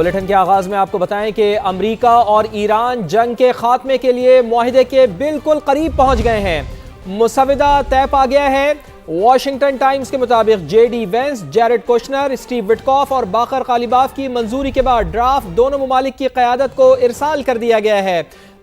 Bulletin کے آغاز میں آپ کو بتائیں کہ امریکہ اور ایران جنگ کے خاتمے کے لیے معاہدے کے بالکل قریب پہنچ گئے ہیں۔ مسودہ طے پا گیا ہے۔ واشنگٹن ٹائمز کے مطابق J D Vance, Jared Kushner, Steve Witkoff اور باقر غالباف کی منظوری کے بعد ڈرافٹ دونوں ممالک کی قیادت کو ارسال کر دیا گیا ہے۔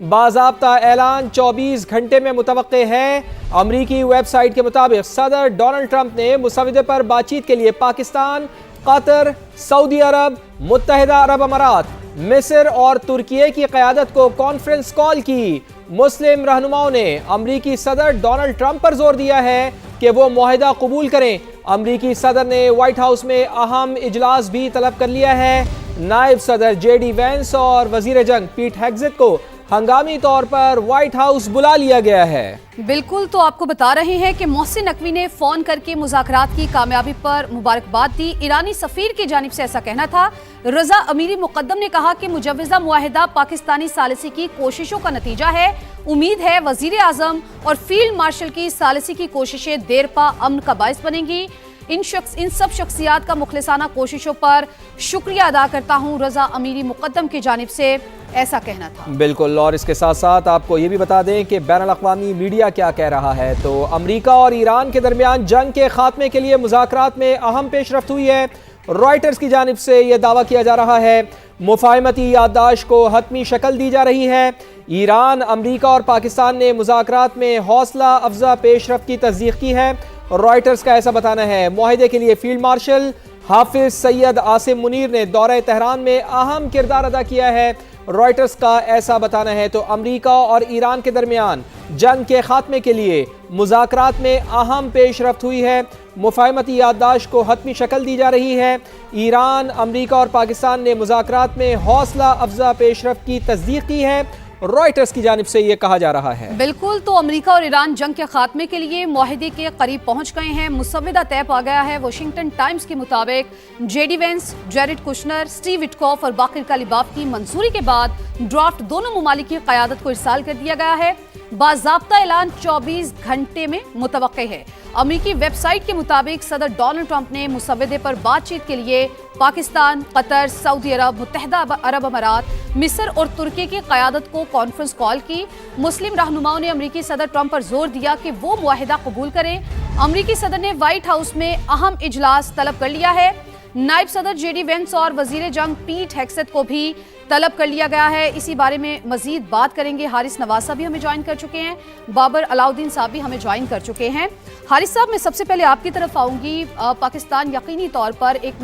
باضابطہ اعلان 24 گھنٹے میں متوقع ہے۔ امریکی ویب سائٹ کے مطابق صدر ڈونلڈ ٹرمپ نے مسودے پر بات چیت کے لیے پاکستان، قطر، سعودی عرب، متحدہ عرب امارات، مصر اور ترکیے کی قیادت کو کانفرنس کال کی۔ مسلم رہنماؤں نے امریکی صدر ڈونلڈ ٹرمپ پر زور دیا ہے کہ وہ معاہدہ قبول کریں۔ امریکی صدر نے وائٹ ہاؤس میں اہم اجلاس بھی طلب کر لیا ہے۔ نائب صدر جے ڈی وینس اور وزیر جنگ پیٹ ہیگزٹ کو ہنگامی طور پر وائٹ ہاؤس بلا لیا گیا ہے۔ بالکل، تو آپ کو بتا رہے ہیں کہ محسن نقوی نے فون کر کے مذاکرات کی کامیابی پر مبارکباد دی۔ ایرانی سفیر کی جانب سے ایسا کہنا تھا۔ رضا امیری مقدم نے کہا کہ مجوزہ معاہدہ پاکستانی ثالثی کی کوششوں کا نتیجہ ہے۔ امید ہے وزیر اعظم اور فیلڈ مارشل کی ثالثی کی کوششیں دیر پا امن کا باعث بنیں گی۔ ان سب شخصیات کا مخلصانہ کوششوں پر شکریہ ادا کرتا ہوں، رضا امیری مقدم کی جانب سے ایسا کہنا تھا۔ بالکل، اور اس کے ساتھ ساتھ آپ کو یہ بھی بتا دیں کہ بین الاقوامی میڈیا کیا کہہ رہا ہے۔ تو امریکہ اور ایران کے درمیان جنگ کے خاتمے کے لیے مذاکرات میں اہم پیش رفت ہوئی ہے۔ رائٹرز کی جانب سے یہ دعویٰ کیا جا رہا ہے مفاہمتی یادداشت کو حتمی شکل دی جا رہی ہے۔ ایران، امریکہ اور پاکستان نے مذاکرات میں حوصلہ افزا پیش رفت کی تصدیق کی ہے۔ رائٹرز کا ایسا بتانا ہے معاہدے کے لیے فیلڈ مارشل حافظ سید عاصم منیر نے دورہ تہران میں اہم کردار ادا کیا ہے۔ رائٹرز کا ایسا بتانا ہے تو امریکہ اور ایران کے درمیان جنگ کے خاتمے کے لیے مذاکرات میں اہم پیش رفت ہوئی ہے۔ مفاہمتی یادداشت کو حتمی شکل دی جا رہی ہے۔ ایران، امریکہ اور پاکستان نے مذاکرات میں حوصلہ افزا پیش رفت کی تصدیق کی ہے۔ رائٹرز کی جانب سے یہ کہا جا رہا ہے۔ بالکل، تو امریکہ اور ایران جنگ کے خاتمے کے لیے معاہدے کے قریب پہنچ گئے ہیں۔ مسودہ طے پا گیا ہے۔ واشنگٹن ٹائمز کے مطابق J D Vance, Jared Kushner, Steve Witkoff اور باقر غالباف کی منظوری کے بعد ڈرافٹ دونوں ممالک کی قیادت کو ارسال کر دیا گیا ہے۔ باضابطہ اعلان 24 گھنٹے میں متوقع ہے۔ امریکی ویب سائٹ کے مطابق صدر ڈونلڈ ٹرمپ نے مسودے پر بات چیت کے لیے پاکستان، قطر، سعودی عرب، متحدہ عرب امارات، مصر اور ترکی کی قیادت کو کانفرنس کال کی۔ مسلم رہنماؤں نے امریکی صدر ٹرمپ پر زور دیا کہ وہ معاہدہ قبول کریں۔ امریکی صدر نے وائٹ ہاؤس میں اہم اجلاس طلب کر لیا ہے۔ نائب صدر جے ڈی وینس اور وزیر جنگ پیٹ ہیگزٹ کو بھی طلب کر لیا گیا ہے۔ اسی بارے میں مزید بات کریں گے۔ حارث نواز صاحب بھی ہمیں جوائن کر چکے ہیں، بابر علاؤدین صاحب بھی ہمیں جوائن کر چکے ہیں۔ حارث صاحب، میں سب سے پہلے آپ کی طرف آؤں گی۔ پاکستان یقینی طور پر ایک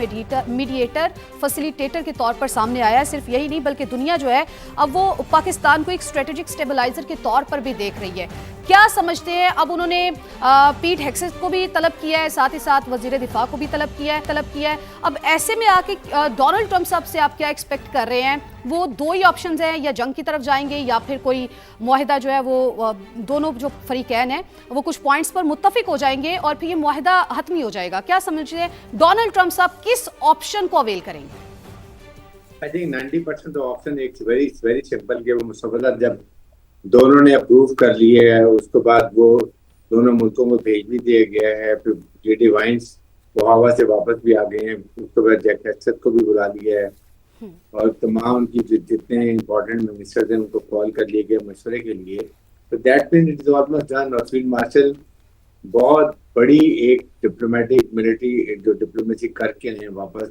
میڈیٹر، فیسیلیٹیٹر کے طور پر سامنے آیا ہے۔ صرف یہی نہیں بلکہ دنیا جو ہے اب وہ پاکستان کو ایک اسٹریٹجک اسٹیبلائزر کے طور پر بھی دیکھ رہی ہے۔ کیا سمجھتے ہیں؟ اب انہوں نے پیٹ ہیگزٹ کو بھی طلب کیا ہے، ساتھ ہی ساتھ وزیر دفاع کو بھی طلب کیا ہے۔ اب ایسے میں آ کے ڈونلڈ ٹرمپ صاحب سے آپ کیا ایکسپیکٹ کر رہے ہیں؟ وہ دو ہی آپشنز ہیں، یا جنگ کی طرف جائیں گے یا پھر کوئی معاہدہ جو ہے وہ دونوں جو فریقین ہیں وہ کچھ پوائنٹس پر متفق ہو جائیں گے اور پھر یہ معاہدہ حتمی ہو جائے گا؟ کیا سمجھتے ہیں ڈونلڈ ٹرمپ صاحب کس آپشن کو اویل کریں گے؟ I think 90% آپشن ایک ویری سمپل کہ وہ مسودہ جب دونوں نے اپروو کر لیے ہے اس کے بعد وہ دونوں ملکوں کو بھیج بھی دیا گیا ہے۔ پھر جے ڈی وائنس بہاوا سے واپس بھی آ گئے ہیں، اس کے بعد جیک ہیگزٹ کو بھی بلا لیا ہے اور تمام ان کی جتنے امپورٹنٹ منسٹرز ہیں ان کو کال کر لیے گئے مشورے کے لیے۔ تو that means it is almost done. اور فیلڈ مارشل بہت بڑی ایک ڈپلومیٹک ملٹری جو ڈپلومیسی کر کے آئے ہیں واپس،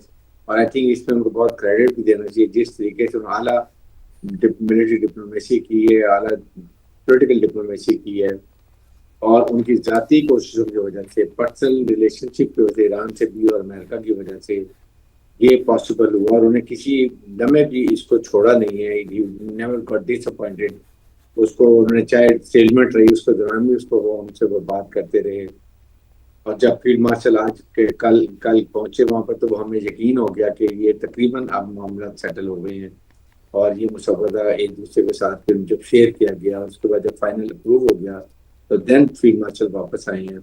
اور آئی تھنک اس میں ان کو بہت کریڈٹ بھی دینا چاہیے جس طریقے سے اعلیٰ ملٹری ڈپلومیسی کی ہے، اعلیٰ پولیٹیکل ڈپلومیسی کی ہے، اور ان کی ذاتی کوششوں کی وجہ سے، پرسنل ریلیشن شپ کی وجہ سے ایران سے بھی اور امریکہ کی وجہ سے یہ پاسبل ہوا، اور انہیں کسی لمحے بھی اس کو چھوڑا نہیں ہے۔ He never got disappointed۔ اس کو انہوں نے چاہے سیلمنٹ رہی اس کے دوران بھی اس کو وہ ہم سے وہ بات کرتے رہے، اور جب فیلڈ مارشل آج کے کل پہنچے وہاں پر تو ہمیں یقین ہو گیا کہ یہ تقریباً اب معاملات سیٹل ہو گئے ہیں، اور یہ مسودہ ایک دوسرے کے ساتھ پھر جب شیئر کیا گیا اس کے بعد جب فائنل اپروو ہو گیا تو دین فیلڈ مارشل واپس آئے ہیں۔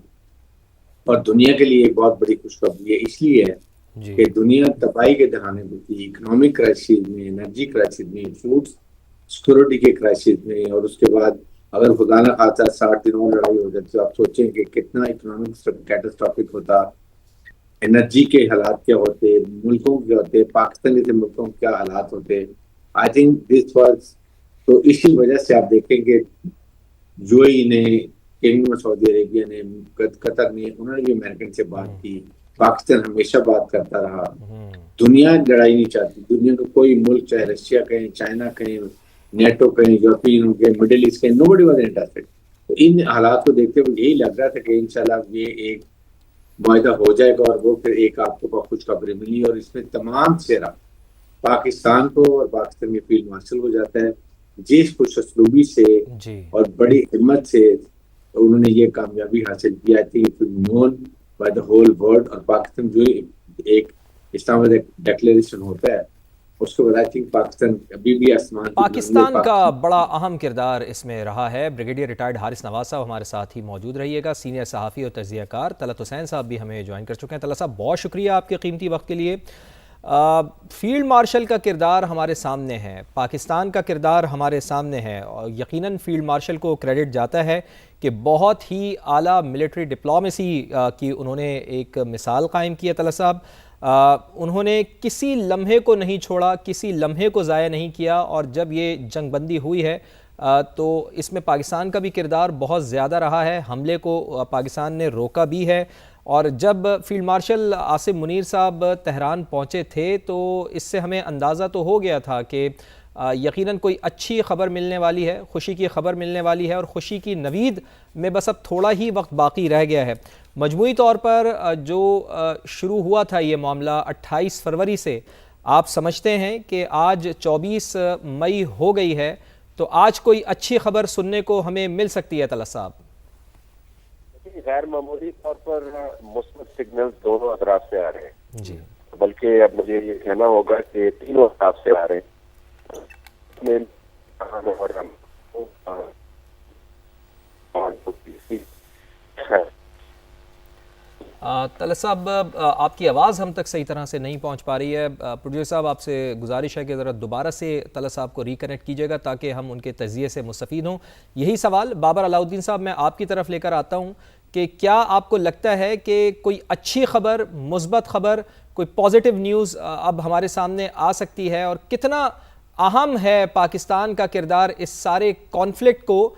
اور دنیا کے لیے ایک بہت بڑی خوشخبری ہے، اس لیے ہے کہ دنیا تباہی کے دہانے میں تھی، اکنامک کرائسس میں، انرجی کرائسس میں، فوڈ سیکورٹی کے کرائسس میں، اور اس کے بعد اگر خدا نہ خاصہ 60 دن اور لڑائی ہو جاتی تو آپ سوچیں کہ کتنا اکنامک کیٹاسٹرافک ہوتا۔ انرجی کے حالات کیا ہوتے، ملکوں کے ہوتے، پاکستان جیسے ملکوں کے کیا حالات ہوتے. آئی تھنک دس واز، تو اسی وجہ سے آپ دیکھیں کہ یو اے ای نے، کنگڈم آف سعودی عربیہ نے، قطر نے، انہوں نے بھی امریکن سے بات کی. پاکستان ہمیشہ بات کرتا رہا. دنیا لڑائی نہیں چاہتی، دنیا کا کوئی ملک، چاہے رشیا کہیں، چائنا کہیں، نیٹو کہیں، یورپین کہیں، مڈل ایسٹ کہیں، نو بڈی واز انٹرسٹڈ. تو ان حالات کو دیکھتے ہوئے یہی لگ رہا تھا کہ انشاءاللہ یہ ایک معاہدہ ہو جائے گا، اور وہ پھر ایک آپ کو خوشخبری ملی، اور اس میں تمام چہرہ پاکستان کو اور پاکستان میں فیلڈ مارشل ہو جاتا ہے جس خوش اسلوبی سے اور بڑی ہمت سے انہوں نے یہ کامیابی حاصل کی. I think known by the whole world. اور پاکستان جو ایک اسلام ڈکلیریشن ہوتا ہے اس کے بعد آئی تھنک پاکستان ابھی بھی آسمان پاکستان کا بڑا اہم کردار اس میں رہا ہے. بریگیڈیئر ریٹائرڈ حارث نواز صاحب ہمارے ساتھ ہی موجود رہیے گا. سینئر صحافی اور تجزیہ کار طلعت حسین صاحب بھی ہمیں جوائن کر چکے ہیں. طلعت صاحب بہت شکریہ آپ کے قیمتی وقت کے لیے. فیلڈ مارشل کا کردار ہمارے سامنے ہے، پاکستان کا کردار ہمارے سامنے ہے، اور یقیناً فیلڈ مارشل کو کریڈٹ جاتا ہے کہ بہت ہی اعلیٰ ملٹری ڈپلومیسی کی انہوں نے ایک مثال قائم کی ہے. طلعت صاحب، انہوں نے کسی لمحے کو نہیں چھوڑا، کسی لمحے کو ضائع نہیں کیا، اور جب یہ جنگ بندی ہوئی ہے تو اس میں پاکستان کا بھی کردار بہت زیادہ رہا ہے. حملے کو پاکستان نے روکا بھی ہے، اور جب فیلڈ مارشل عاصم منیر صاحب تہران پہنچے تھے تو اس سے ہمیں اندازہ تو ہو گیا تھا کہ یقیناً کوئی اچھی خبر ملنے والی ہے، خوشی کی خبر ملنے والی ہے، اور خوشی کی نوید میں بس اب تھوڑا ہی وقت باقی رہ گیا ہے. مجموعی طور پر جو شروع ہوا تھا یہ معاملہ 28 فروری سے، آپ سمجھتے ہیں کہ آج 24 مئی ہو گئی ہے، تو آج کوئی اچھی خبر سننے کو ہمیں مل سکتی ہے طلعت صاحب؟ غیر معمولی طور پر مثبت سگنل دونوں اطراف سے آ رہے ہیں جی، بلکہ اب مجھے یہ کہنا ہوگا کہ تینوں اطراف سے آ رہے ہیں. طلعت صاحب، آپ کی آواز ہم تک صحیح طرح سے نہیں پہنچ پا رہی ہے. پروڈیوسر صاحب، آپ سے گزارش ہے کہ ذرا دوبارہ سے طلعت صاحب کو ریکنیکٹ کیجیے گا تاکہ ہم ان کے تجزیے سے مستفید ہوں. یہی سوال بابر علاؤالدین صاحب میں آپ کی طرف لے کر آتا ہوں کہ کیا آپ کو لگتا ہے کہ کوئی اچھی خبر، مثبت خبر، کوئی پازیٹیو نیوز اب ہمارے سامنے آ سکتی ہے، اور کتنا اہم ہے پاکستان کا کردار اس سارے کانفلکٹ کو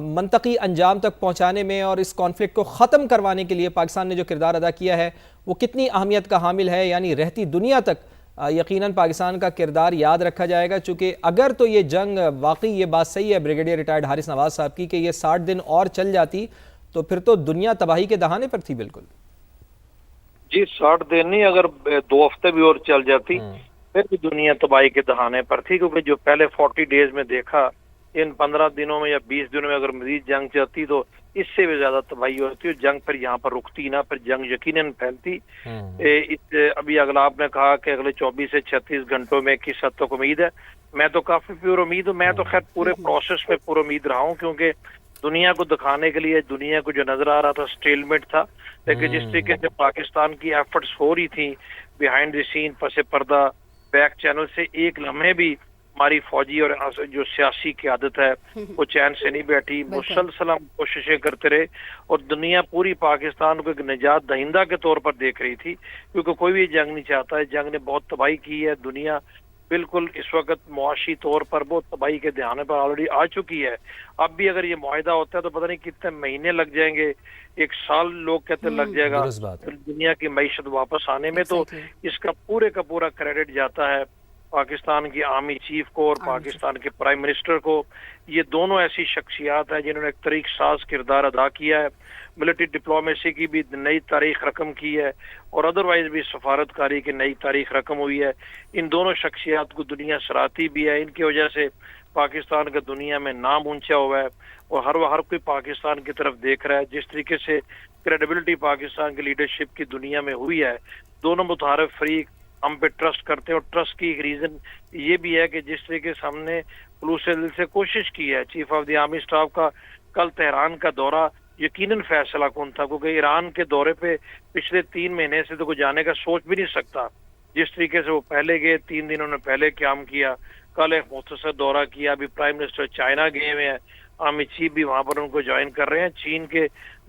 منطقی انجام تک پہنچانے میں، اور اس کانفلکٹ کو ختم کروانے کے لیے پاکستان نے جو کردار ادا کیا ہے وہ کتنی اہمیت کا حامل ہے؟ یعنی رہتی دنیا تک یقیناً پاکستان کا کردار یاد رکھا جائے گا، چونکہ اگر تو یہ جنگ واقعی، یہ بات صحیح ہے بریگیڈیئر ریٹائرڈ حارث نواز صاحب کی، کہ یہ 60 دن اور چل جاتی تو پھر تو دنیا تباہی کے دہانے پر تھی. بالکل جی، 60 دن نہیں، اگر 2 ہفتے بھی اور چل جاتی پھر بھی دنیا تباہی کے دہانے پر تھی، کیونکہ جو پہلے 40 ڈیز میں دیکھا، ان 15 دنوں میں یا 20 دنوں میں اگر مزید جنگ چلتی تو اس سے بھی زیادہ تباہی ہوتی، اور جنگ پھر یہاں پر رکتی نہ، پھر جنگ یقیناً پھیلتی. ابھی اگلا آپ نے کہا کہ اگلے 24 سے 36 گھنٹوں میں کس حد تک امید ہے. میں تو کافی پور امید ہوں. میں تو خیر پورے پروسیس میں پور امید رہا ہوں، کیونکہ دنیا کو دکھانے کے لیے، دنیا کو جو نظر آ رہا تھا سٹیلمنٹ تھا، لیکن جس طریقے سے پاکستان کی ایفرٹس ہو رہی تھیں بیہائنڈ دی سین، پس پردہ، بیک چینل سے، ایک لمحے بھی ہماری فوجی اور جو سیاسی قیادت ہے وہ چین سے نہیں بیٹھی. مسلسل ہم کوششیں کرتے رہے، اور دنیا پوری پاکستان کو ایک نجات دہندہ کے طور پر دیکھ رہی تھی، کیونکہ کوئی بھی جنگ نہیں چاہتا ہے. جنگ نے بہت تباہی کی ہے. دنیا بالکل اس وقت معاشی طور پر بہت تباہی کے دہانے پر آلریڈی آ چکی ہے. اب بھی اگر یہ معاہدہ ہوتا ہے تو پتہ نہیں کتنے مہینے لگ جائیں گے، 1 سال لوگ کہتے لگ جائے گا دنیا کی معیشت واپس آنے میں. تو اس کا پورے کا پورا کریڈٹ جاتا ہے پاکستان کی آرمی چیف کو اور پاکستان کے پرائم منسٹر کو. یہ دونوں ایسی شخصیات ہیں جنہوں نے ایک طریق ساز کردار ادا کیا ہے. ملٹری ڈپلومیسی کی بھی نئی تاریخ رقم کی ہے، اور ادروائز بھی سفارتکاری کی نئی تاریخ رقم ہوئی ہے. ان دونوں شخصیات کو دنیا سراہتی بھی ہے. ان کی وجہ سے پاکستان کا دنیا میں نام اونچا ہوا ہے، اور ہر کوئی پاکستان کی طرف دیکھ رہا ہے. جس طریقے سے کریڈیبلٹی پاکستان کی لیڈرشپ کی دنیا میں ہوئی ہے، دونوں متحارب فریق ہم پہ ٹرسٹ کرتے ہیں. اور ٹرسٹ کی ایک ریزن یہ بھی ہے کہ جس طریقے سے ہم نے خلوص دل سے کوشش کی ہے. Chief of the army staff کا کل تہران کا دورہ یقیناً فیصلہ کن تھا، کیونکہ ایران کے دورے پہ پچھلے 3 مہینے سے تو کوئی جانے کا سوچ بھی نہیں سکتا. جس طریقے سے وہ پہلے گئے، 3 دن انہوں نے پہلے قیام کیا، کل ایک مختصر دورہ کیا. ابھی پرائم منسٹر چائنا گئے ہوئے ہیں، آرمی چیف بھی وہاں پر ان کو جوائن کر رہے ہیں. چین کے